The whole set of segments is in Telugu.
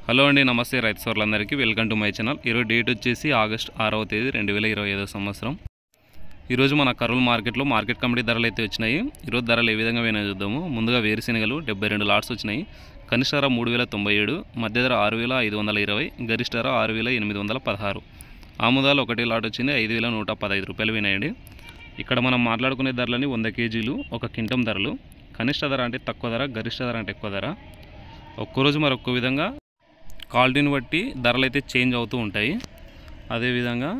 హలో అండి, నమస్తే రైతు సోదరులందరికీ వెల్కమ్ టు మై ఛానల్. ఈరోజు డేట్ వచ్చేసి ఆగస్ట్ 6వ తేదీ 2025 సంవత్సరం. ఈరోజు మన కర్నూలు మార్కెట్లో మార్కెట్ కమిటీ ధరలు అయితే వచ్చినాయి. ఈరోజు ధరలు ఏ విధంగా పోయినా చూద్దాము. ముందుగా వేరుశెనగలు 72 లాట్స్ వచ్చినాయి. కనిష్ట ధర 3097, మధ్య ధర 6520, గరిష్ట ధర 6816. ఆముదాలు ఒకటి లాట్ వచ్చింది 5115 రూపాయలు వినాయండి. ఇక్కడ మనం మాట్లాడుకునే ధరలని 100 కేజీలు, 1 క్వింటం ధరలు. కనిష్ట ధర అంటే తక్కువ ధర, గరిష్ట ధర అంటే ఎక్కువ ధర. ఒక్కరోజు మరొక విధంగా క్వాలిటీని బట్టి ధరలు అయితే చేంజ్ అవుతూ ఉంటాయి. అదేవిధంగా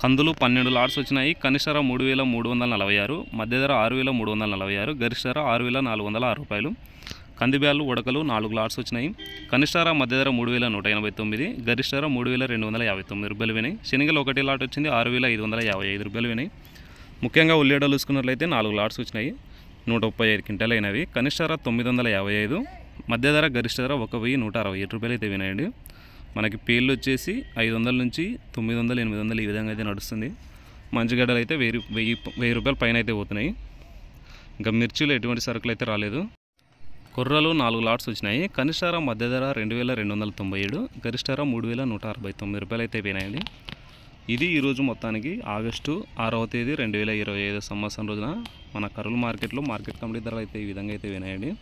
కందులు 12 లాట్స్ వచ్చినాయి. కనిష్ట ధర 3346, మధ్య ధర 6346, గరిష్ట ధర 6406 రూపాయలు. కందిబ్యాలు ఉడకలు 4 లాట్స్ వచ్చినాయి. కనిష్ట ధర మధ్య ధర 3189, గరిష్ట ధర 3259 రూపాయలు వినాయి. శనగలు ఒకటి లాట్ వచ్చింది 6555 రూపాయలు వినాయి. ముఖ్యంగా ఉల్లిగడ్డలు చూసుకున్నట్లయితే 4 లాట్స్ వచ్చినాయి, 135 క్వింటాలు అయినవి. కనిష్ట ధర 955, మధ్య ధర గరిష్ట ధర 1167 రూపాయలు అయితే వినాయండి. మనకి పేర్లు వచ్చేసి 500 నుంచి 900, 800 ఈ విధంగా అయితే నడుస్తుంది. మంచిగడ్డలు అయితే 1000 రూపాయల పైన అయితే పోతున్నాయి. ఇంకా మిర్చిలో ఎటువంటి సరుకులు అయితే రాలేదు. కొర్రలు 4 లాట్స్ వచ్చినాయి. కనిష్ట ధర మధ్య ధర 2297, గరిష్ట ధర 3169 రూపాయలు అయితే వినాయండి. ఇది ఈరోజు మొత్తానికి ఆగస్టు 6వ తేదీ 2025 సంవత్సరం రోజున మన కర్నూలు మార్కెట్లో మార్కెట్ కమిటీ ధరలు అయితే ఈ విధంగా అయితే వినాయండి.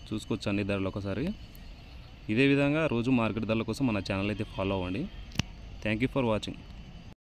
చూసుకోవచ్చు అన్ని ధరలు ఒకసారి. ఇదే విధంగా రోజు మార్కెట్ ధరల కోసం మన ఛానల్ అయితే ఫాలో అవ్వండి. Thank you for watching.